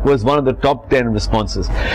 was one of the top 10 responses।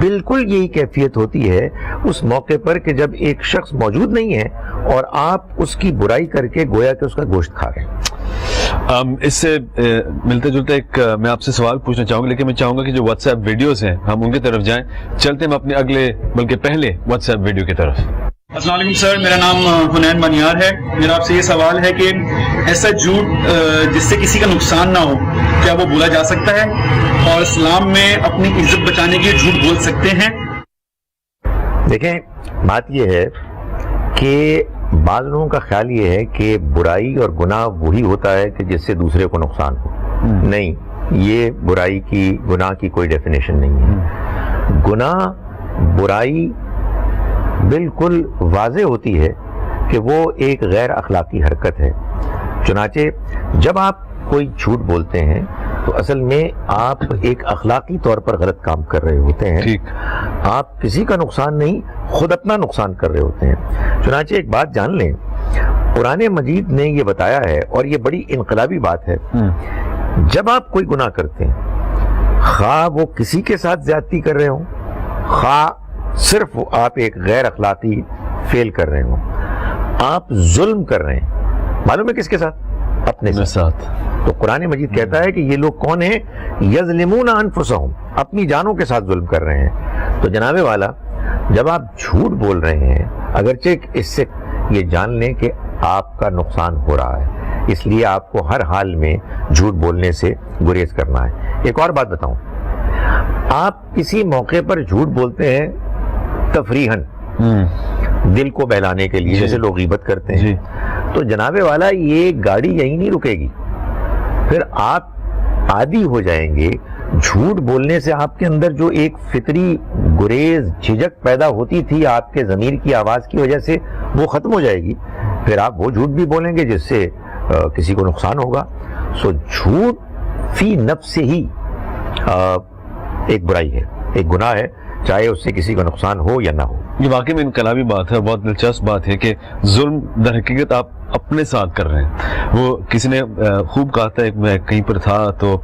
بالکل یہی کیفیت ہوتی ہے اس موقع پر کہ جب ایک شخص موجود نہیں ہے اور آپ اس کی برائی کر کے گویا کہ اس کا گوشت کھا رہے ہیں۔ اس سے ملتے جلتے ایک میں آپ سے سوال پوچھنا چاہوں گا، لیکن میں چاہوں گا کہ جو واٹس ایپ ویڈیوز ہیں ہم ان کی طرف جائیں۔ چلتے ہیں اپنے اگلے بلکہ پہلے واٹس ایپ ویڈیو کی طرف۔ السلام علیکم سر، میرا نام حنین بنیار ہے۔ میرا آپ سے یہ سوال ہے کہ ایسا جھوٹ جس سے کسی کا نقصان نہ ہو، کیا وہ بولا جا سکتا ہے؟ اور اسلام میں اپنی عزت بچانے کے لیے جھوٹ بول سکتے ہیں؟ دیکھیں، بات یہ ہے کہ بعض لوگوں کا خیال یہ ہے کہ برائی اور گناہ وہی ہوتا ہے کہ جس سے دوسرے کو نقصان ہو۔ نہیں، یہ برائی کی گناہ کی کوئی ڈیفینیشن نہیں ہے۔ گناہ، برائی بالکل واضح ہوتی ہے کہ وہ ایک غیر اخلاقی حرکت ہے۔ چنانچہ جب آپ کوئی جھوٹ بولتے ہیں تو اصل میں آپ ایک اخلاقی طور پر غلط کام کر رہے ہوتے ہیں۔ آپ کسی کا نقصان نہیں، خود اپنا نقصان کر رہے ہوتے ہیں۔ چنانچہ ایک بات جان لیں، قرآن مجید نے یہ بتایا ہے، اور یہ بڑی انقلابی بات ہے، جب آپ کوئی گناہ کرتے ہیں، خواہ وہ کسی کے ساتھ زیادتی کر رہے ہوں، خواہ صرف آپ ایک غیر اخلاقی فعل کر رہے ہوں، آپ ظلم کر رہے ہیں، معلوم ہے کس کے ساتھ؟ اپنے ساتھ۔ تو قرآن مجید کہتا ہے کہ یہ لوگ کون ہیں؟ یظلمون انفسہم، اپنی جانوں کے ساتھ ظلم کر رہے ہیں۔ تو جناب والا، جب آپ جھوٹ بول رہے ہیں، اگرچہ اس سے یہ جان لیں کہ آپ کا نقصان ہو رہا ہے، اس لیے آپ کو ہر حال میں جھوٹ بولنے سے گریز کرنا ہے۔ ایک اور بات بتاؤں، آپ کسی موقع پر جھوٹ بولتے ہیں تفریحاً، دل کو بہلانے کے لیے، جیسے لوگ غیبت کرتے ہیں، تو جناب والا یہ گاڑی یہیں نہیں رکے گی، پھر آپ عادی ہو جائیں گے۔ جھوٹ بولنے سے آپ کے اندر جو ایک فطری گریز، جھجک پیدا ہوتی تھی آپ کے ضمیر کی آواز کی وجہ سے، وہ ختم ہو جائے گی، پھر آپ وہ جھوٹ بھی بولیں گے جس سے کسی کو نقصان ہوگا۔ سو جھوٹ فی نفس سے ہی ایک برائی ہے، ایک گناہ ہے، چاہے اس سے کسی کا نقصان ہو یا نہ ہو۔ یہ واقعی میں انقلابی بات ہے، بہت دلچسپ بات ہے کہ ظلم در حقیقت آپ اپنے ساتھ کر رہے ہیں۔ وہ کسی نے خوب کہا تھا، میں کہیں پر تھا تو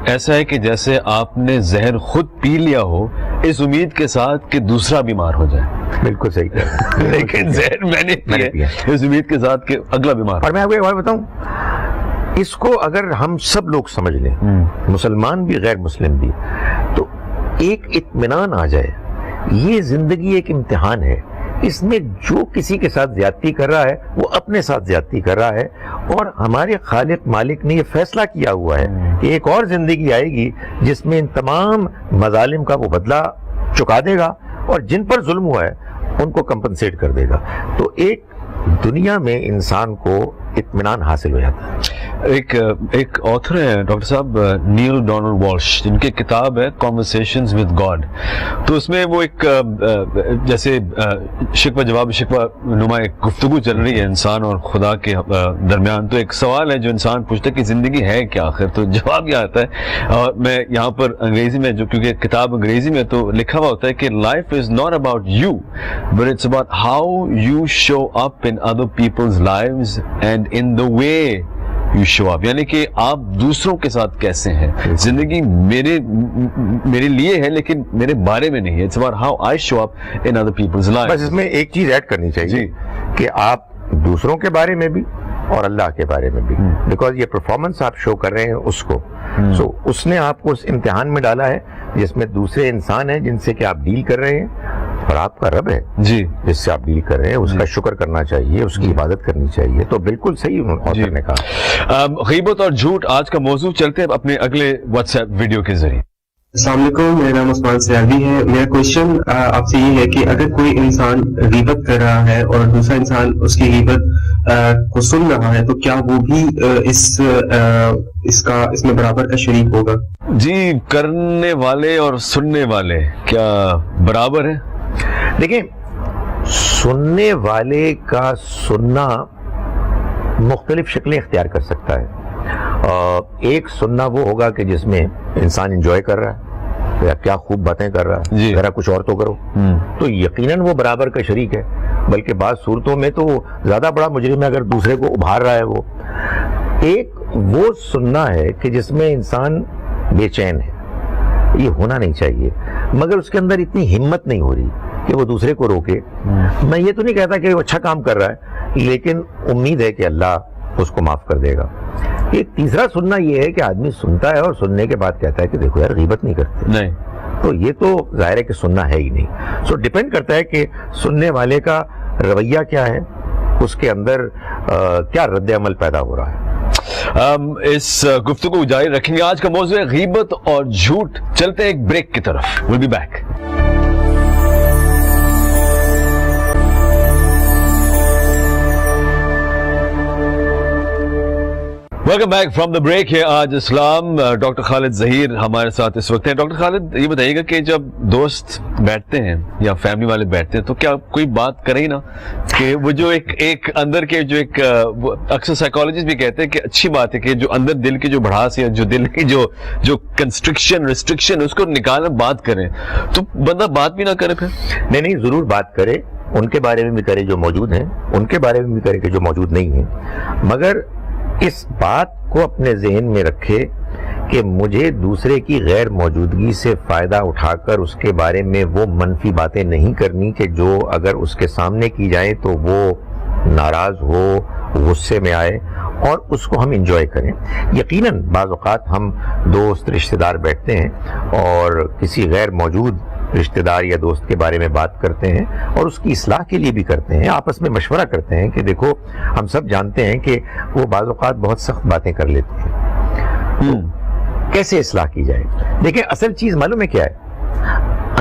ایسا ہے کہ جیسے آپ نے زہر خود پی لیا ہو اس امید کے ساتھ کہ دوسرا بیمار ہو جائے۔ بالکل صحیح کہہ رہے ہیں، لیکن زہر میں نے پیا اس امید کے ساتھ کہ اگلا بیمار۔ اور میں آپ کو ایک بات بتاؤں، اس کو اگر ہم سب لوگ سمجھ لیں، مسلمان بھی غیر مسلم بھی، تو ایک اطمینان آ جائے۔ یہ زندگی ایک امتحان ہے، اس میں جو کسی کے ساتھ زیادتی کر رہا ہے وہ اپنے ساتھ زیادتی کر رہا ہے، اور ہمارے خالق مالک نے یہ فیصلہ کیا ہوا ہے کہ ایک اور زندگی آئے گی جس میں ان تمام مظالم کا وہ بدلہ چکا دے گا، اور جن پر ظلم ہوا ہے ان کو کمپنسیٹ کر دے گا۔ تو ایک دنیا میں انسان کو اطمینان حاصل ہو جاتا ہے۔ ایک آتھر ہے ڈاکٹر صاحب، نیل ڈونلڈ والش، جن کی کتاب ہے کانورسیشنز ود گاڈ۔ تو اس میں وہ ایک جیسے شکوہ جواب شکوہ نما ایک گفتگو چل رہی ہے انسان اور خدا کے درمیان۔ تو ایک سوال ہے جو انسان پوچھتا ہے کہ زندگی ہے کیا آخر؟ تو جواب یہ آتا ہے، اور میں یہاں پر انگریزی میں، جو کیونکہ کتاب انگریزی میں تو لکھا ہوا ہوتا ہے کہ life is not about you but it's about how you show up in other peoples lives and in the way you show up, یعنی کہ آپ دوسروں کے ساتھ کیسے ہیں۔ زندگی میرے لیے ہے لیکن میرے بارے میں نہیں ہے، it's about how I show up in other peoples life. بس اس میں ایک چیز ایڈ کرنی چاہیے کہ آپ دوسروں کے بارے میں بھی اور اللہ کے بارے میں بھی، بیکاز یہ پرفارمنس آپ شو کر رہے ہیں اس کو، سو اس نے آپ کو اس امتحان میں ڈالا ہے جس میں دوسرے انسان ہیں جن سے کہ آپ ڈیل کر رہے ہیں، اور آپ کا رب ہے جس سے آپ ڈیل کر رہے ہیں، اس کا شکر کرنا چاہیے، اس کی عبادت کرنی چاہیے۔ تو بالکل صحیح آتھر نے کہا۔ غیبت اور جھوٹ آج کا موضوع۔ چلتے ہیں اپنے اگلے واٹس ایپ ویڈیو کے ذریعے۔ السلام علیکم، میرا نام عثمان سیاگی ہے۔ میرا کوشچن آپ سے یہ ہے کہ اگر کوئی انسان غیبت کر رہا ہے اور دوسرا انسان اس کی غیبت کو سن رہا ہے، تو کیا وہ بھی اس میں برابر کا شریک ہوگا؟ جی، کرنے والے اور سننے والے کیا برابر ہیں؟ دیکھیں، سننے والے کا سننا مختلف شکلیں اختیار کر سکتا ہے۔ ایک سننا وہ ہوگا کہ جس میں انسان انجوائے کر رہا ہے یا کیا خوب باتیں کر رہا ہے، ذرا کچھ اور تو کرو، تو یقیناً وہ برابر کا شریک ہے۔ بلکہ بعض صورتوں میں تو زیادہ بڑا مجرم ہے اگر دوسرے کو ابھار رہا ہے وہ۔ ایک وہ سننا ہے کہ جس میں انسان بے چین ہے، یہ ہونا نہیں چاہیے۔ مگر اس کے اندر اتنی ہمت نہیں ہو رہی کہ وہ دوسرے کو روکے. میں یہ تو نہیں کہتا کہ وہ اچھا کام کر رہا ہے, لیکن امید ہے کہ اللہ اس کو معاف کر دے گا. ایک تیسرا سننا یہ ہے کہ آدمی سنتا ہے اور سننے کے بعد کہتا ہے کہ دیکھو یار غیبت نہیں کرتے. نہیں, تو یہ تو ظاہر ہے کہ سننا ہے ہی نہیں. سو ڈیپینڈ کرتا ہے کہ سننے والے کا رویہ کیا ہے, اس کے اندر کیا رد عمل پیدا ہو رہا ہے. اس گفتگو کو جاری رکھیں گے. آج کا موضوع ہے غیبت اور جھوٹ. چلتے ہیں ایک بریک کی طرف. we'll be back. Welcome back from the break ہے. آج اسلام ڈاکٹر خالد ظہیر ہمارے ساتھ اس وقت ہیں. ڈاکٹر خالد, یہ بتائیے گا کہ جب دوست بیٹھتے ہیں یا فیملی والے بیٹھتے ہیں تو کیا کوئی بات کرے ہی نا کہ وہ جو ایک اندر کے جو ایک اکثر سائیکالوجسٹ بھی کہتے ہیں کہ اچھی بات ہے کہ جو اندر دل کی جو بڑھاس ہے, جو دل کی جو کنسٹرکشن ریسٹرکشن, اس کو نکالنا بات کریں. تو بندہ بات بھی نہ کرے پھر. نہیں, ضرور بات کرے. ان کے بارے میں بھی کرے جو موجود ہیں, ان کے بارے میں بھی کرے کہ جو موجود نہیں ہیں. مگر اس بات کو اپنے ذہن میں رکھے کہ مجھے دوسرے کی غیر موجودگی سے فائدہ اٹھا کر اس کے بارے میں وہ منفی باتیں نہیں کرنی کہ جو اگر اس کے سامنے کی جائیں تو وہ ناراض ہو, غصے میں آئے, اور اس کو ہم انجوائے کریں. یقیناً بعض اوقات ہم دوست رشتہ دار بیٹھتے ہیں اور کسی غیر موجود رشتہ دار یا دوست کے بارے میں بات کرتے ہیں, اور اس کی اصلاح کے لیے بھی کرتے ہیں, آپس میں مشورہ کرتے ہیں کہ دیکھو ہم سب جانتے ہیں کہ وہ بعض اوقات بہت سخت باتیں کر لیتے ہیں, کیسے اصلاح کی جائے. دیکھیں اصل چیز معلوم ہے کیا ہے,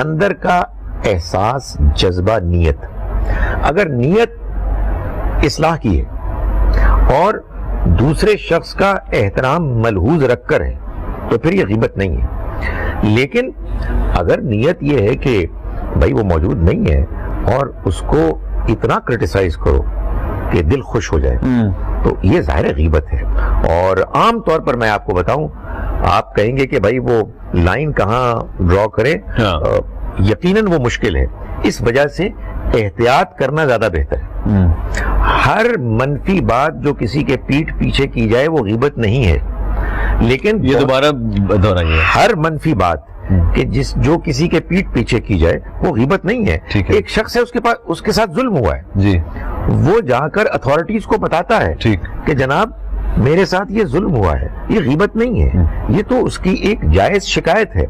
اندر کا احساس, جذبہ, نیت. اگر نیت اصلاح کی ہے اور دوسرے شخص کا احترام ملحوظ رکھ کر ہے تو پھر یہ غیبت نہیں ہے. لیکن اگر نیت یہ ہے کہ بھائی وہ موجود نہیں ہے اور اس کو اتنا کرٹیسائز کرو کہ دل خوش ہو جائے, تو یہ ظاہر غیبت ہے. اور عام طور پر میں آپ کو بتاؤں, آپ کہیں گے کہ بھائی وہ لائن کہاں ڈرا کرے, یقیناً وہ مشکل ہے. اس وجہ سے احتیاط کرنا زیادہ بہتر ہے. ہر منفی بات جو کسی کے پیٹھ پیچھے کی جائے وہ غیبت نہیں ہے, لیکن یہ دوبارہ دہرائیے, ہر منفی بات کہ جو کسی کے پیٹھ پیچھے کی جائے وہ غیبت نہیں ہے. ایک شخص ہے, اس کے پاس اس کے ساتھ ظلم ہوا ہے جی, وہ جا کر اتھارٹیز کو بتاتا ہے کہ جناب میرے ساتھ یہ ظلم ہوا ہے, یہ غیبت نہیں ہے, یہ تو اس کی ایک جائز شکایت ہے.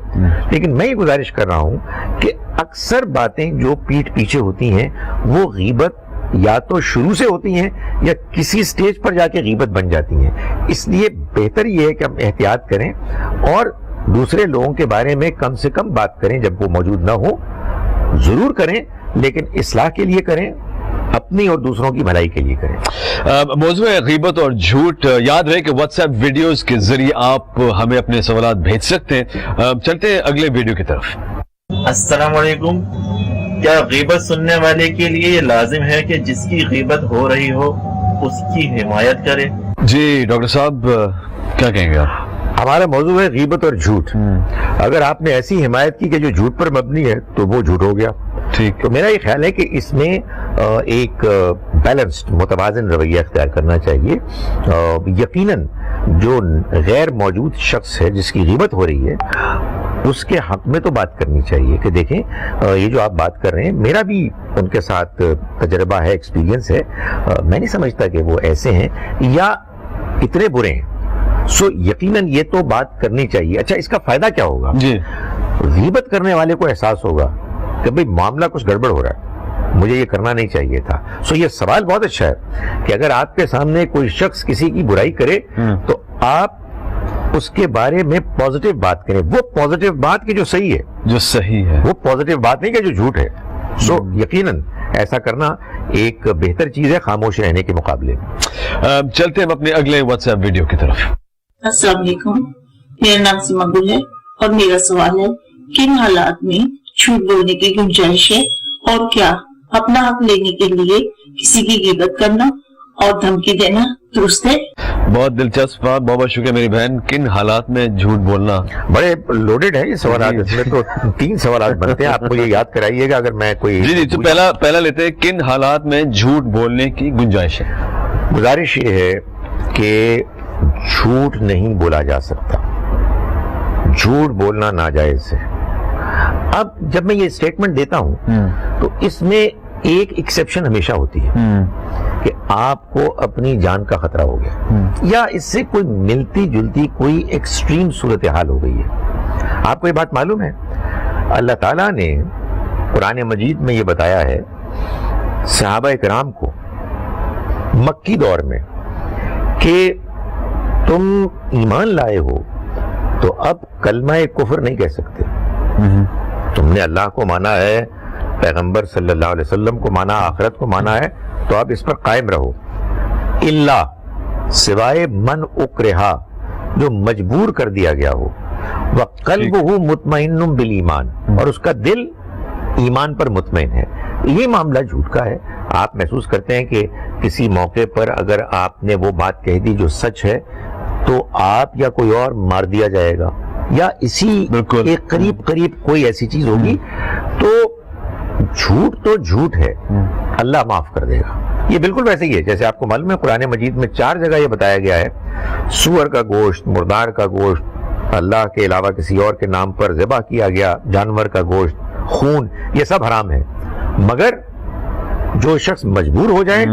لیکن میں یہ گزارش کر رہا ہوں کہ اکثر باتیں جو پیٹھ پیچھے ہوتی ہیں وہ غیبت یا تو شروع سے ہوتی ہیں یا کسی سٹیج پر جا کے غیبت بن جاتی ہیں. اس لیے بہتر یہ ہے کہ ہم احتیاط کریں اور دوسرے لوگوں کے بارے میں کم سے کم بات کریں. جب وہ موجود نہ ہو ضرور کریں, لیکن اصلاح کے لیے کریں, اپنی اور دوسروں کی بھلائی کے لیے کریں. موضوع ہے غیبت اور جھوٹ. یاد رہے کہ واٹس ایپ ویڈیوز کے ذریعے آپ ہمیں اپنے سوالات بھیج سکتے ہیں. چلتے ہیں اگلے ویڈیو کی طرف. السلام علیکم. کیا غیبت سننے والے کے لیے یہ لازم ہے کہ جس کی غیبت ہو رہی ہو اس کی حمایت کرے؟ جی ڈاکٹر صاحب کیا کہیں گے آپ؟ ہمارا موضوع ہے غیبت اور جھوٹ. اگر آپ نے ایسی حمایت کی کہ جو جھوٹ پر مبنی ہے تو وہ جھوٹ ہو گیا. ٹھیک. تو میرا یہ خیال ہے کہ اس میں ایک بیلنسڈ متوازن رویہ اختیار کرنا چاہیے. یقیناً جو غیر موجود شخص ہے جس کی غیبت ہو رہی ہے اس کے حق میں تو بات کرنی چاہیے کہ دیکھیں یہ جو آپ بات کر رہے ہیں, میرا بھی ان کے ساتھ تجربہ ہے, ایکسپیرینس ہے. میں نہیں سمجھتا کہ وہ ایسے ہیں یا اتنے برے ہیں. سو یقیناً یہ تو بات کرنی چاہیے. اچھا اس کا فائدہ کیا ہوگا؟ جی, غیبت کرنے والے کو احساس ہوگا کہ بھئی معاملہ کچھ گڑبڑ ہو رہا ہے, مجھے یہ کرنا نہیں چاہیے تھا. سو یہ سوال بہت اچھا ہے کہ اگر آپ کے سامنے کوئی شخص کسی کی برائی کرے تو آپ اس کے بارے میں پازیٹیو بات کریں. وہ پازیٹیو بات کی جو صحیح ہے, جو صحیح ہے, وہ پازیٹیو بات نہیں کہ جو جھوٹ ہے. سو یقیناً ایسا کرنا ایک بہتر چیز ہے خاموش رہنے کے مقابلے میں. چلتے ہیں اپنے اگلے واٹس ایپ ویڈیو کی طرف. السلام علیکم. میرا نام سیما گل ہے اور میرا سوال ہے کن حالات میں جھوٹ بولنے کی گنجائش ہے, اور کیا اپنا حق لینے کے لیے کسی کی غیبت کرنا اور دھمکی دینا درست ہے؟ بہت دلچسپ بات, بہت بہت شکریہ میری بہن. کن حالات میں جھوٹ بولنا؟ بڑے لوڈڈ ہیں یہ سوالات, اس میں تو 3 سوالات بنتے ہیں. آپ کو یہ یاد کرائیے گا اگر میں کوئی. جی تو پہلا لیتے ہیں, کن حالات میں جھوٹ بولنے کی گنجائش ہے؟ گزارش یہ ہے کہ جھوٹ نہیں بولا جا سکتا, جھوٹ بولنا ناجائز ہے. اب جب میں یہ اسٹیٹمنٹ دیتا ہوں تو اس میں ایک ایکسیپشن ہمیشہ ہوتی ہے کہ آپ کو اپنی جان کا خطرہ ہو گیا یا اس سے کوئی ملتی جلتی کوئی ایکسٹریم صورتحال ہو گئی ہے. آپ کو یہ بات معلوم ہے اللہ تعالیٰ نے قرآن مجید میں یہ بتایا ہے صحابہ کرام کو مکی دور میں کہ تم ایمان لائے ہو تو اب کلمہ کفر نہیں کہہ سکتے. تم نے اللہ کو مانا ہے, پیغمبر صلی اللہ علیہ وسلم کو مانا, آخرت کو مانا ہے, تو اب اس پر قائم رہو. الا سوائے من اکرہا, جو مجبور کر دیا گیا ہو, وقلبہ مطمئن بالایمان, اور اس کا دل ایمان پر مطمئن ہے. یہ معاملہ جھوٹ کا ہے. آپ محسوس کرتے ہیں کہ کسی موقع پر اگر آپ نے وہ بات کہہ دی جو سچ ہے تو آپ یا کوئی اور مار دیا جائے گا, یا اسی ایک قریب کوئی ایسی چیز ہوگی, تو جھوٹ تو جھوٹ ہے, اللہ معاف کر دے گا. یہ بالکل ویسے ہی ہے جیسے آپ کو معلوم ہے قرآن مجید میں 4 جگہ یہ بتایا گیا ہے سور کا گوشت, مردار کا گوشت, اللہ کے علاوہ کسی اور کے نام پر ذبح کیا گیا جانور کا گوشت, خون, یہ سب حرام ہے. مگر جو شخص مجبور ہو جائے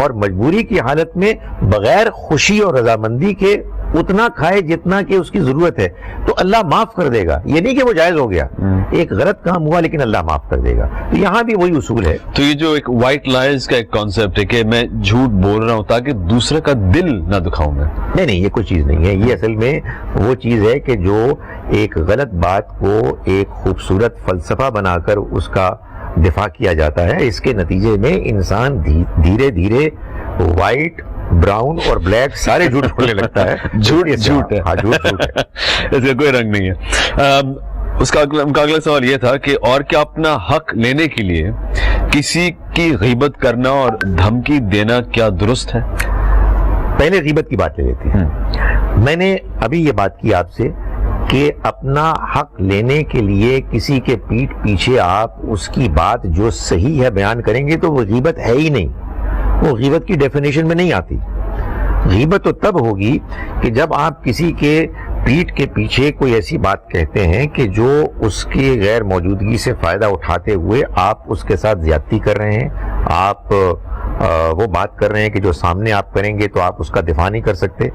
اور مجبوری کی حالت میں بغیر خوشی اور رضامندی کے اتنا کھائے جتنا کہ اس کی ضرورت ہے, تو اللہ معاف کر دے گا. یہ نہیں کہ وہ جائز ہو گیا, ایک غلط کام ہوا لیکن اللہ معاف کر دے گا. تو یہاں بھی وہی اصول ہے. تو یہ جو ایک وائٹ لائز کا ایک کانسیپٹ ہے کہ میں جھوٹ بول رہا ہوں تاکہ دوسرے کا دل نہ دکھاؤں میں, نہیں, یہ کوئی چیز نہیں ہے. یہ اصل میں وہ چیز ہے کہ جو ایک غلط بات کو ایک خوبصورت فلسفہ بنا کر اس کا دفاع کیا جاتا ہے, اس کے نتیجے میں انسان دھیرے دھیرے وائٹ, براؤن اور بلیک سارے جھوٹ بولنے لگتا ہے. جھوٹ ہے, ہاں جھوٹ ہے, اس کا کوئی رنگ نہیں ہے. اس کا اگلا سوال یہ تھا کہ اور کیا اپنا حق لینے کے لیے کسی کی غیبت کرنا اور دھمکی دینا کیا درست ہے؟ پہلے غیبت کی بات لے لیتے ہیں. میں نے ابھی یہ بات کی آپ سے کہ اپنا حق لینے کے لیے کسی کے پیٹھ پیچھے آپ اس کی بات جو صحیح ہے بیان کریں گے تو وہ غیبت ہے ہی نہیں, وہ غیبت کی ڈیفینیشن میں نہیں آتی. غیبت تو تب ہوگی کہ جب آپ کسی کے پیٹھ کے پیچھے کوئی ایسی بات کہتے ہیں کہ جو اس کی غیر موجودگی سے فائدہ اٹھاتے ہوئے آپ اس کے ساتھ زیادتی کر رہے ہیں, آپ وہ بات کر رہے ہیں کہ جو سامنے آپ کریں گے تو آپ اس کا دفاع نہیں کر سکتے.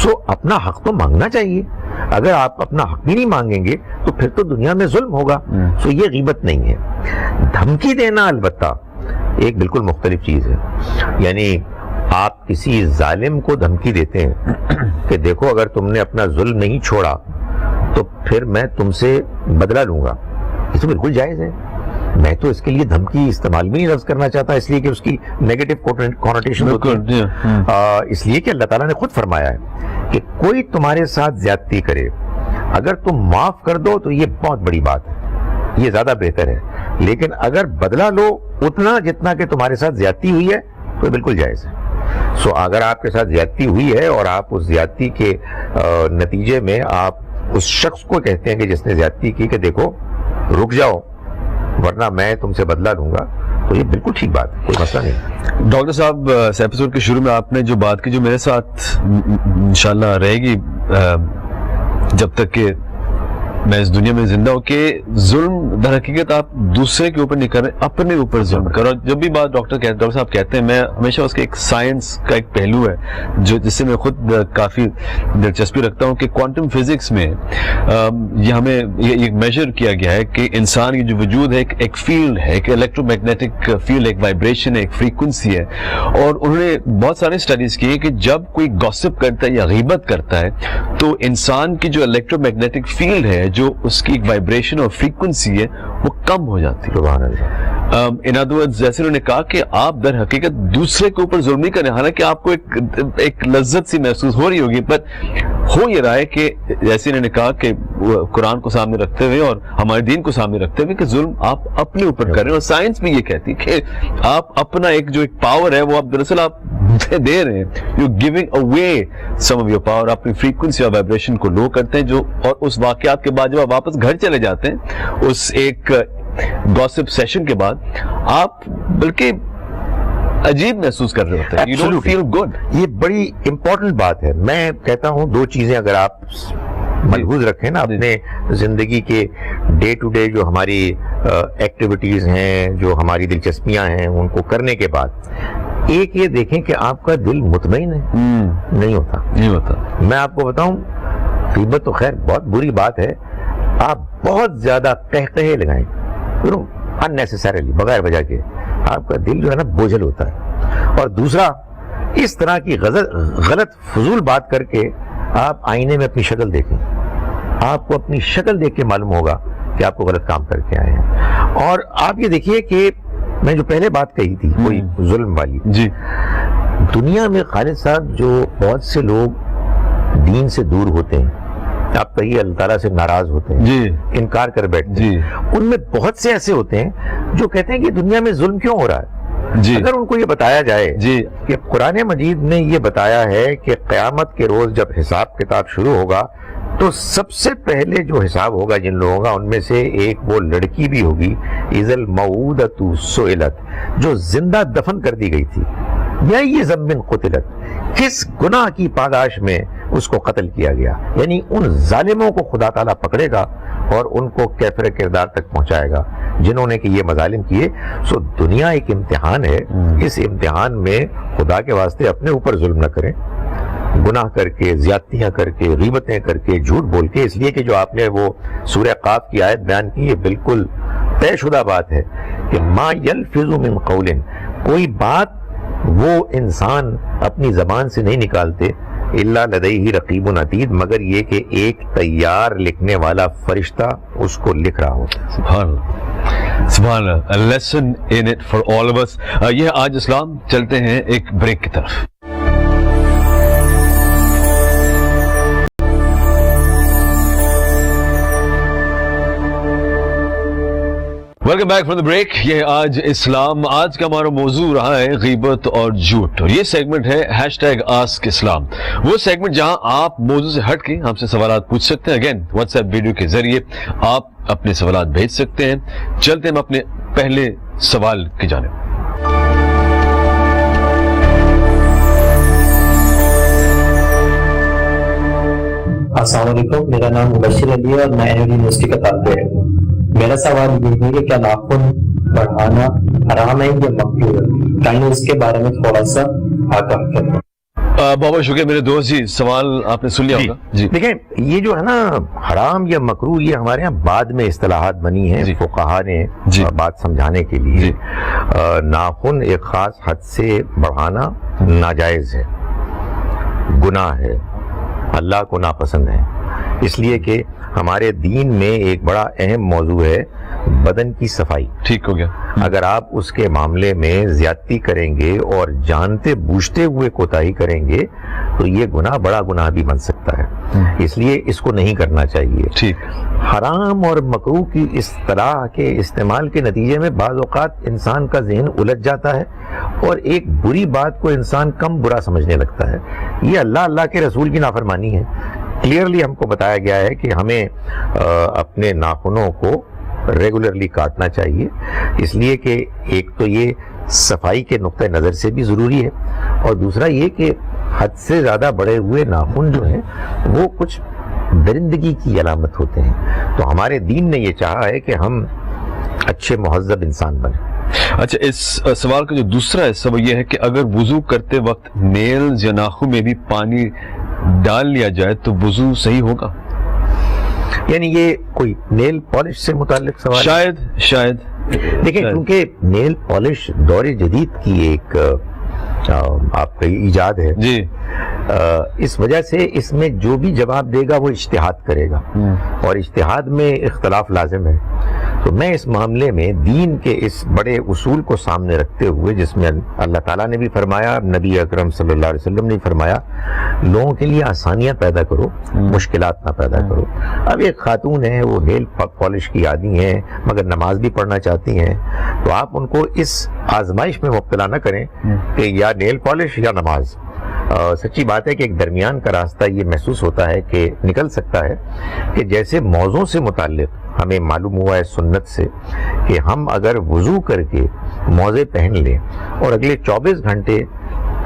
سو اپنا حق تو مانگنا چاہیے. اگر آپ اپنا حق بھی نہیں مانگیں گے تو پھر تو دنیا میں ظلم ہوگا. سو یہ غیبت نہیں ہے. دھمکی دینا البتہ ایک بالکل مختلف چیز ہے. یعنی آپ کسی ظالم کو دھمکی دیتے ہیں کہ دیکھو اگر تم نے اپنا ظلم نہیں چھوڑا تو پھر میں تم سے بدلہ لوں گا. یہ تو بالکل جائز ہے. میں تو اس کے لیے دھمکی استعمال بھی نہیں لفظ کرنا چاہتا, اس لیے کہ اس کی نیگیٹو کونوٹیشن ہوتی ہے. اس لیے کہ اللہ تعالیٰ نے خود فرمایا ہے کہ کوئی تمہارے ساتھ زیادتی کرے, اگر تم معاف کر دو تو یہ بہت بڑی بات ہے, یہ زیادہ بہتر ہے. لیکن اگر بدلہ لو اتنا جتنا کہ تمہارے ساتھ زیادتی ہوئی ہے تو بالکل جائز ہے. سو اگر آپ کے ساتھ زیادتی ہوئی ہے اور آپ اس زیادتی کے نتیجے میں آپ اس شخص کو کہتے ہیں کہ جس نے زیادتی کی کہ دیکھو رک جاؤ ورنہ میں تم سے بدلہ لوں گا, تو یہ بالکل ٹھیک بات ہے, کوئی مسئلہ نہیں. ڈاکٹر صاحب, اس ایپیسوڈ کے شروع میں آپ نے جو بات کی جو میرے ساتھ انشاءاللہ رہے گی جب تک کہ میں اس دنیا میں زندہ ہوں, کہ ظلم در حقیقت آپ دوسرے کے اوپر نہیں کر رہے, اپنے اوپر ظلم کرو. جب بھی بات ڈاکٹر صاحب کہتے ہیں, میں ہمیشہ اس کے ایک سائنس کا ایک پہلو ہے جو جس سے میں خود کافی دلچسپی رکھتا ہوں کہ کوانٹم فزکس میں یہ ہمیں یہ میجر کیا گیا ہے کہ انسان کی جو وجود ہے ایک فیلڈ ہے, ایک الیکٹرو میگنیٹک فیلڈ, ایک وائبریشن ہے, ایک فریکوینسی ہے. اور انہوں نے بہت سارے اسٹڈیز کی ہے کہ جب کوئی گوسپ کرتا ہے یا غیبت کرتا ہے تو انسان کی جو الیکٹرو میگنیٹک فیلڈ ہے, جو اس کی ایک وائبریشن اور فریکوینسی ہے, وہ کم ہو جاتی ہے. سبحان اللہ. ان ادر ورڈز جیسے انہوں نے کہا کہ آپ در حقیقت دوسرے کے اوپر ظلم نہیں کریں, حالانکہ آپ کو ایک لذت سی محسوس ہو رہی ہوگی, پر ہو یہ رہا ہے کہ جیسے انہوں نے کہا کہ قرآن کو سامنے رکھتے ہوئے اور ہمارے دین کو سامنے رکھتے ہوئے کہ ظلم آپ اپنے اوپر کر رہے ہیں. اور سائنس بھی یہ کہتی ہے کہ آپ اپنا ایک جو ایک پاور ہے وہ آپ دراصل آپ دے رہے ہیں, you giving away some of your power. اپنی فریکوینسی اور وائبریشن کو لو کرتے ہیں, جو اور اس واقعات کے بعد جب آپ واپس گھر چلے جاتے ہیں اس ایک گوسپ سیشن کے بعد, آپ بلکہ عجیب محسوس کر رہے ہوتے ہیں. You don't feel good. یہ بڑی امپورٹنٹ بات ہے. میں کہتا ہوں 2 چیزیں اگر آپ ملحوظ رکھیں نا اپنے زندگی کے ڈے ٹو ڈے جو ہماری ایکٹیویٹیز ہیں, جو ہماری دلچسپیاں ہیں, ان کو کرنے کے بعد ایک یہ دیکھیں کہ آپ کا دل مطمئن ہے. نہیں ہوتا. میں آپ کو بتاؤں, غیبت تو خیر بہت بری بات ہے, آپ بہت زیادہ قہقہے لگائیں unnecessarily, بغیر وجہ کے, آپ کا دل جو ہے نا بوجھل ہوتا ہے. اور دوسرا, اس طرح کی غلط فضول بات کر کے آپ آئینے میں اپنی شکل دیکھیں, آپ کو اپنی شکل دیکھ کے معلوم ہوگا کہ آپ کو غلط کام کر کے آئے ہیں. اور آپ یہ دیکھیے کہ میں جو پہلے بات کہی تھی کوئی ظلم والی, جی, دنیا میں خالد صاحب جو بہت سے لوگ دین سے دور ہوتے ہیں, آپ کہیے اللہ تعالیٰ سے ناراض ہوتے ہیں, جی, انکار کر بیٹھتے ہیں, ان میں بہت سے ایسے ہوتے ہیں جو کہتے ہیں کہ دنیا میں ظلم کیوں ہو رہا ہے. جی, اگر ان کو یہ بتایا جائے کہ قرآن مجید نے یہ بتایا ہے کہ قیامت کے روز جب حساب کتاب شروع ہوگا تو سب سے پہلے جو حساب ہوگا جن لوگوں کا, ان میں سے ایک وہ لڑکی بھی ہوگی اذا الموءودۃ سئلت, جو زندہ دفن کر دی گئی تھی, یا یہ ذنب قتلت, کس گناہ کی پاداش میں اس کو قتل کیا گیا. یعنی ان ظالموں کو خدا تعالیٰ پکڑے گا اور ان کو کیفر کردار تک پہنچائے گا جنہوں نے کہ یہ مظالم کیے. سو دنیا ایک امتحان ہے, اس امتحان میں خدا کے واسطے اپنے اوپر ظلم نہ کریں, گناہ کر کے, زیادتیاں کر کے, غیبتیں کر کے, جھوٹ بول کے. اس لیے کہ جو آپ نے وہ سورہ قاف کی آیت بیان کی, یہ بالکل طے شدہ بات ہے کہ ما یلفظ من قول, کوئی بات وہ انسان اپنی زبان سے نہیں نکالتے الا لدیہ رقیب عتید, مگر یہ کہ ایک تیار لکھنے والا فرشتہ اس کو لکھ رہا ہوتا ہے. سبحان اللہ, سبحان اللہ, a lesson in it for all of us. یہ آج اسلام. چلتے ہیں ایک بریک کی طرف. Welcome back from the break. یہ آج اسلام. آج کا ہمارا موضوع رہا ہے غیبت اور جھوٹ, اور یہ سیگمنٹ ہے #AskIslam, وہ سیگمنٹ جہاں آپ موضوع سے ہٹ کے ہم سے سوالات پوچھ سکتے ہیں. اگین واٹس ایپ ویڈیو کے ذریعے آپ اپنے سوالات بھیج سکتے ہیں. چلتے ہیں ہم اپنے پہلے سوال کی جانب. السلام علیکم, میرا نام مبشر علی ہے اور میں یونیورسٹی کا طالب علم ہوں. میرا سوال یہ ہے کہ کیا ناخن بڑھانا حرام ہے یا مکروہ ہے؟ کہیں اس کے بارے میں تھوڑا سا آگاہ کریں. بہت شکریہ میرے دوست جی, سوال آپ نے سن لیا ہوگا. جی, دیکھیں یہ جو ہے نا حرام یا مکروہ, یہ ہمارے ہاں بعد میں اصطلاحات بنی ہیں فقہا نے بات سمجھانے کے لیے. ناخن ایک خاص حد سے بڑھانا ناجائز ہے, گناہ ہے, اللہ کو ناپسند ہے. اس لیے کہ ہمارے دین میں ایک بڑا اہم موضوع ہے بدن کی صفائی. ٹھیک ہو گیا. اگر آپ اس کے معاملے میں زیادتی کریں گے اور جانتے بوجھتے ہوئے کوتاہی کریں گے تو یہ گناہ بڑا گناہ بھی بن سکتا ہے. اس لیے اس کو نہیں کرنا چاہیے. ٹھیک. حرام اور مکروہ کی اس طرح کے استعمال کے نتیجے میں بعض اوقات انسان کا ذہن الجھ جاتا ہے اور ایک بری بات کو انسان کم برا سمجھنے لگتا ہے. یہ اللہ کے رسول کی نافرمانی ہے. کلیئرلی ہم کو بتایا گیا ہے کہ ہمیں اپنے ناخنوں کو ریگولرلی کاٹنا چاہیے, اس لیے کہ ایک تو یہ صفائی کے نقطہ نظر سے بھی ضروری ہے, اور دوسرا یہ کہ حد سے زیادہ بڑے ہوئے ناخن جو ہیں وہ کچھ درندگی کی علامت ہوتے ہیں. تو ہمارے دین نے یہ چاہا ہے کہ ہم اچھے مہذب انسان بنیں. اچھا, اس سوال کا جو دوسرا حصہ وہ یہ ہے کہ اگر وضو کرتے وقت نیلز یا ناخن میں بھی پانی ڈال لیا جائے تو وضو صحیح ہوگا؟ یعنی یہ کوئی نیل پالش سے متعلق سوال؟ شاید دیکھیں, کیونکہ نیل پالش دور جدید کی ایک آپ کا ایجاد ہے جی, اس وجہ سے اس میں جو بھی جواب دے گا وہ اجتہاد کرے گا, اور اجتہاد میں اختلاف لازم ہے. تو میں اس معاملے میں دین کے اس بڑے اصول کو سامنے رکھتے ہوئے, جس میں اللہ تعالیٰ نے بھی فرمایا, نبی اکرم صلی اللہ علیہ وسلم نے فرمایا, لوگوں کے لیے آسانیاں پیدا کرو, مشکلات نہ پیدا کرو. اب ایک خاتون ہے, وہ نیل پالش کی عادی ہیں مگر نماز بھی پڑھنا چاہتی ہیں, تو آپ ان کو اس آزمائش میں مبتلا نہ کریں کہ یا نیل پالش یا نماز. سچی بات ہے کہ ایک درمیان کا راستہ یہ محسوس ہوتا ہے کہ نکل سکتا ہے کہ جیسے موضوع سے متعلق ہمیں معلوم ہوا ہے سنت سے کہ ہم اگر وضو کر کے موزے پہن لیں اور اگلے 24 گھنٹے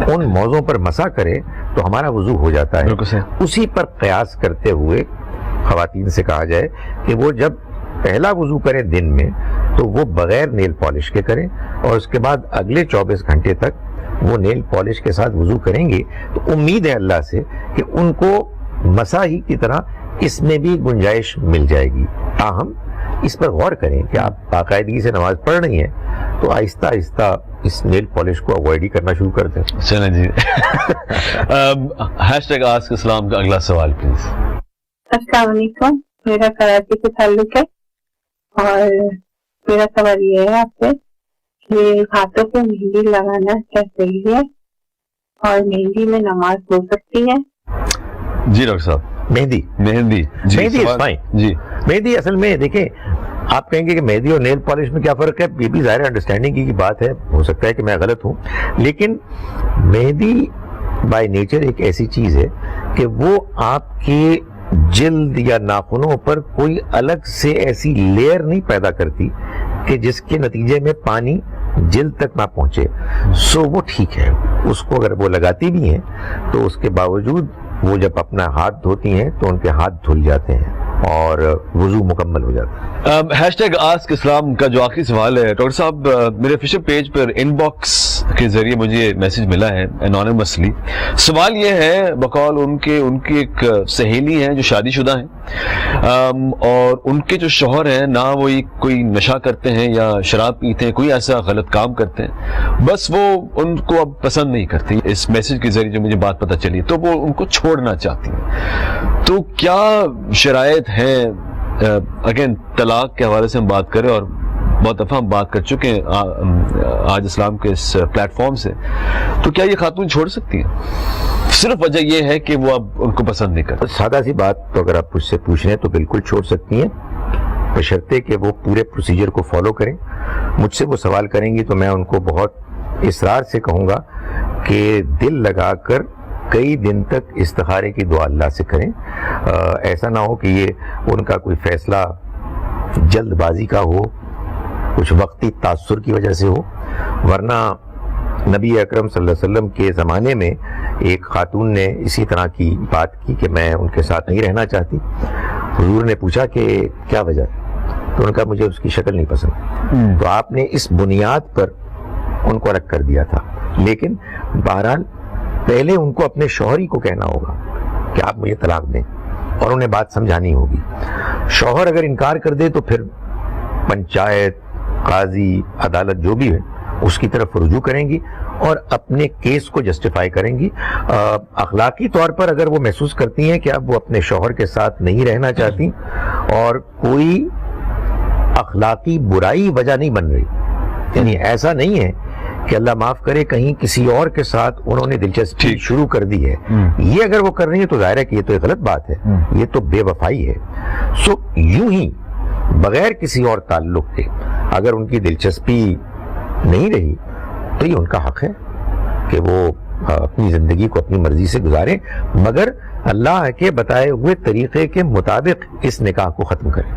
ان موزوں پر مسح کریں تو ہمارا وضو ہو جاتا ہے. اسی پر قیاس کرتے ہوئے خواتین سے کہا جائے کہ وہ جب پہلا وضو کریں دن میں تو وہ بغیر نیل پالش کے کریں، اور اس کے بعد اگلے 24 گھنٹے تک وہ نیل پالش کے ساتھ وضو کریں گے تو امید ہے اللہ سے کہ ان کو مساحی کی طرح اس میں بھی گنجائش مل جائے گی۔ تاہم اس پر غور کریں کہ آپ باقاعدگی سے نماز پڑھ رہی ہیں تو آہستہ آہستہ اس نیل پالش کو اوائڈ ہی کرنا شروع کر دیں۔ چلیں جی۔ ہیشٹیگ آسک اسلام کا اگلا سوال پلیز۔ السلام علیکم، میرا کراچی سے تعلق ہے اور میرا سوال یہ ہے آپ سے کہ ہاتھوں پہ مہندی لگانا کیا صحیح ہے اور مہندی میں نماز ہو سکتی ہے؟ جی ڈاکٹر صاحب، مہندی مہندی is fine۔ جی مہندی اصل میں دیکھیں، آپ کہیں گے کہ مہندی اور نیل پالش میں کیا فرق ہے، یہ بھی ظاہر انڈرسٹینڈنگ کی بات ہے، ہو سکتا ہے کہ میں غلط ہوں، لیکن مہندی بائی نیچر ایک ایسی چیز ہے کہ وہ آپ کے جلد یا ناخنوں پر کوئی الگ سے ایسی لیئر نہیں پیدا کرتی کہ جس کے نتیجے میں پانی جلد تک نہ پہنچے، سو وہ ٹھیک ہے۔ اس کو اگر وہ لگاتی بھی ہیں تو اس کے باوجود وہ جب اپنا ہاتھ دھوتی ہیں تو ان کے ہاتھ دھل جاتے ہیں اور وضو مکمل ہو جاتا ہے۔ ہیشٹیگ آسک اسلام کا جو آخری سوال ہے ڈاکٹر صاحب، میرے official page per in box کے ذریعے مجھے میسج ملا ہے انونیمسلی۔ سوال یہ ہے، بقول ان کی ایک سہیلی ہیں جو شادی شدہ ہیں اور ان کے جو شوہر ہیں نہ وہ کوئی نشہ کرتے ہیں یا شراب پیتے ہیں، کوئی ایسا غلط کام کرتے ہیں، بس وہ ان کو اب پسند نہیں کرتی۔ اس میسج کے ذریعے جو مجھے بات پتہ چلی تو وہ ان کو چھوڑنا چاہتی ہیں، تو کیا شرائط ہیں؟ اگین طلاق کے حوالے سے ہم بات کریں اور بہت دفعہ ہم بات کر چکے ہیں آج اسلام کے اس پلیٹ فارم سے، تو کیا یہ خاتون چھوڑ سکتی ہیں؟ صرف وجہ یہ ہے کہ وہ اب ان کو پسند نہیں کرتے۔ سادہ سی بات تو اگر آپ مجھ سے پوچھ رہے ہیں تو بالکل چھوڑ سکتی ہیں، بشرطے کہ وہ پورے پروسیجر کو فالو کریں۔ مجھ سے وہ سوال کریں گی تو میں ان کو بہت اصرار سے کہوں گا کہ دل لگا کر کئی دن تک استخارے کی دعا اللہ سے کریں۔ ایسا نہ ہو کہ یہ ان کا کوئی فیصلہ جلد بازی کا ہو، کچھ وقتی تاثر کی وجہ سے ہو، ورنہ نبی اکرم صلی اللہ علیہ وسلم کے زمانے میں ایک خاتون نے اسی طرح کی بات کی کہ میں ان کے ساتھ نہیں رہنا چاہتی۔ حضور نے پوچھا کہ کیا وجہ، تو ان کا مجھے اس کی شکل نہیں پسند، تو آپ نے اس بنیاد پر ان کو الگ کر دیا تھا۔ لیکن بہرحال پہلے ان کو اپنے شوہری کو کہنا ہوگا کہ آپ مجھے طلاق دیں، اور انہیں بات سمجھانی ہوگی۔ شوہر اگر انکار کر دے تو پھر پنچایت، قاضی، عدالت جو بھی ہے اس کی طرف رجوع کریں گی اور اپنے کیس کو جسٹیفائی کریں گی۔ اخلاقی طور پر اگر وہ محسوس کرتی ہیں کہ اب وہ اپنے شوہر کے ساتھ نہیں رہنا چاہتی اور کوئی اخلاقی برائی وجہ نہیں بن رہی، یعنی ایسا نہیں ہے کہ اللہ معاف کرے کہیں کسی اور کے ساتھ انہوں نے دلچسپی شروع کر دی ہے، یہ اگر وہ کر رہی ہیں تو ظاہر ہے کہ یہ تو ایک غلط بات ہے، یہ تو بے وفائی ہے۔ سو یوں ہی بغیر کسی اور تعلق کے اگر ان کی دلچسپی نہیں رہی تو یہ ان کا حق ہے کہ وہ اپنی زندگی کو اپنی مرضی سے گزاریں، مگر اللہ کے بتائے ہوئے طریقے کے مطابق اس نکاح کو ختم کریں۔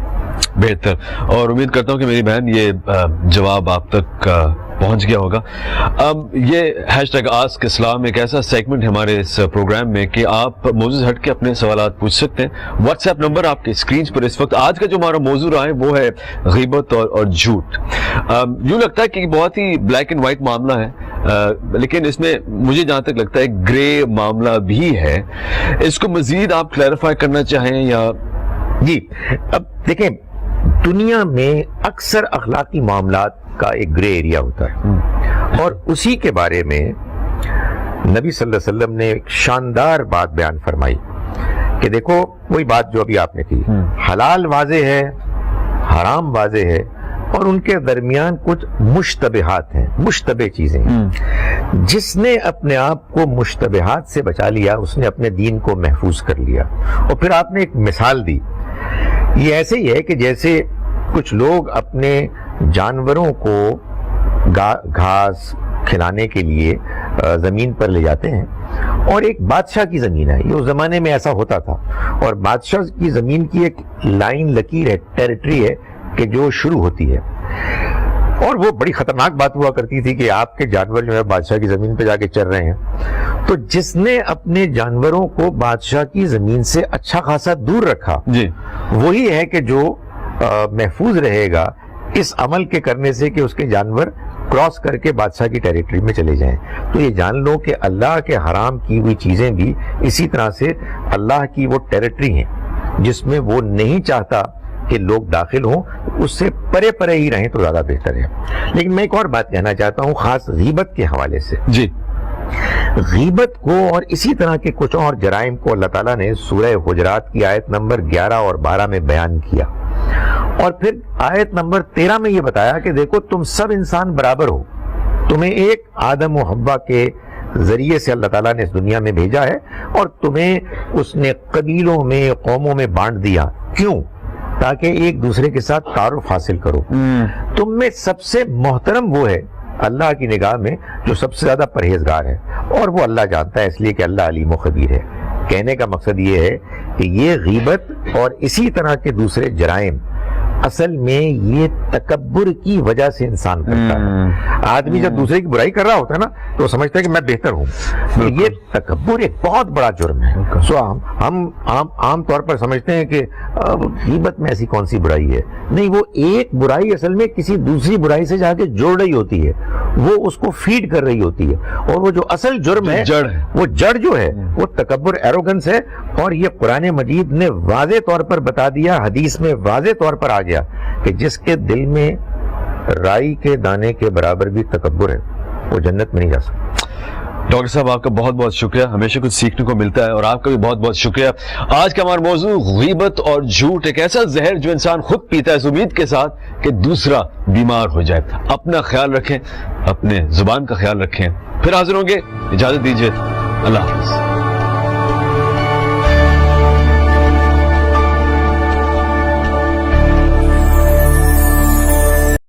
بہتر، اور امید کرتا ہوں کہ میری بہن یہ جواب آپ تک پہنچ گیا ہوگا۔ اب یہ ہیشٹیگ آسک اسلام ایک ایسا سیگمنٹ ہے ہمارے اس پروگرام میں کہ آپ موضوع سے ہٹ کے اپنے سوالات پوچھ سکتے ہیں۔ واٹس ایپ نمبر آپ کے اسکرین پر اس وقت۔ آج کا جو ہمارا موضوع رہا ہے وہ ہے غیبت اور جھوٹ۔ یوں لگتا ہے کہ بہت ہی بلیک اینڈ وائٹ معاملہ ہے، لیکن اس میں مجھے جہاں تک لگتا ہے گرے معاملہ بھی ہے۔ اس کو مزید آپ کلیریفائی کرنا چاہیں یا؟ جی، اب دیکھیں، دنیا میں اکثر اخلاقی معاملات کا ایک گرے ایریا ہوتا ہے، اور اسی کے بارے میں نبی صلی اللہ علیہ وسلم نے ایک شاندار بات بیان فرمائی کہ دیکھو، وہی بات جو ابھی آپ نے کی، حلال واضح ہے، حرام واضح ہے، اور ان کے درمیان کچھ مشتبہات ہیں، مشتبہ چیزیں ہیں۔ جس نے اپنے آپ کو مشتبہات سے بچا لیا اس نے اپنے دین کو محفوظ کر لیا۔ اور پھر آپ نے ایک مثال دی، یہ ایسے ہی ہے کہ جیسے کچھ لوگ اپنے جانوروں کو گھاس کھلانے کے لیے زمین پر لے جاتے ہیں، اور ایک بادشاہ کی زمین ہے، یہ اس زمانے میں ایسا ہوتا تھا، اور بادشاہ کی زمین کی ایک لائن لکیر ہے، ٹیریٹری ہے کہ جو شروع ہوتی ہے، اور وہ بڑی خطرناک بات ہوا کرتی تھی کہ آپ کے جانور جو ہے بادشاہ کی زمین پہ جا کے چر رہے ہیں، تو جس نے اپنے جانوروں کو بادشاہ کی زمین سے اچھا خاصا دور رکھا جی وہی ہے کہ جو محفوظ رہے گا اس عمل کے کرنے سے کہ اس کے جانور کراس کر کے بادشاہ کی ٹیریٹری میں چلے جائیں. تو یہ جان لو کہ اللہ کے حرام کی ہوئی چیزیں بھی اسی طرح سے اللہ کی وہ ٹیریٹری ہیں جس میں وہ نہیں چاہتا کہ لوگ داخل ہوں، اس سے پرے پرے ہی رہیں تو زیادہ بہتر ہے. لیکن میں ایک اور بات کہنا چاہتا ہوں خاص غیبت کے حوالے سے. جی غیبت کو اور اسی طرح کے کچھ اور جرائم کو اللہ تعالیٰ نے سورہ حجرات کی آیت نمبر 11 اور 12 میں بیان کیا، اور پھر آیت نمبر 13 میں یہ بتایا کہ دیکھو تم سب انسان برابر ہو، تمہیں ایک آدم و حوا کے ذریعے سے اللہ تعالیٰ نے اس دنیا میں بھیجا ہے، اور تمہیں اس نے قبیلوں میں قوموں میں بانٹ دیا. کیوں؟ تاکہ ایک دوسرے کے ساتھ تعارف حاصل کرو. تم میں سب سے محترم وہ ہے اللہ کی نگاہ میں جو سب سے زیادہ پرہیزگار ہے، اور وہ اللہ جانتا ہے، اس لیے کہ اللہ علیم و خبیر ہے. کہنے کا مقصد یہ ہے کہ یہ غیبت اور اسی طرح کے دوسرے جرائم اصل میں یہ تکبر کی وجہ سے انسان کرتا ہے. آدمی جب دوسرے کی برائی کر رہا ہوتا ہے نا تو وہ سمجھتا ہے کہ میں بہتر ہوں. تو یہ تکبر ایک بہت بڑا جرم ہے. سو ہم عام طور پر سمجھتے ہیں کہ غیبت میں ایسی کون سی برائی ہے. نہیں، وہ ایک برائی اصل میں کسی دوسری برائی سے جا کے جوڑ رہی ہوتی ہے، وہ اس کو فیڈ کر رہی ہوتی ہے. اور وہ جو اصل جرم ہے وہ جڑ جو ہے وہ تکبر، ایروگنس ہے. اور یہ قرآن مجید نے واضح طور پر بتا دیا، حدیث میں واضح طور پر آ گیا کہ جس کے دل میں رائی کے دانے کے برابر بھی تکبر ہے وہ جنت میں نہیں جا سکتا. ڈاکٹر صاحب آپ کا بہت بہت شکریہ، ہمیشہ کچھ سیکھنے کو ملتا ہے، اور آپ کا بھی بہت بہت شکریہ. آج کا ہمارا موضوع غیبت اور جھوٹ، ایک ایسا زہر جو انسان خود پیتا ہے اس امید کے ساتھ کہ دوسرا بیمار ہو جائے. اپنا خیال رکھیں، اپنے زبان کا خیال رکھیں. پھر حاضر ہوں گے، اجازت دیجیے، اللہ حافظ.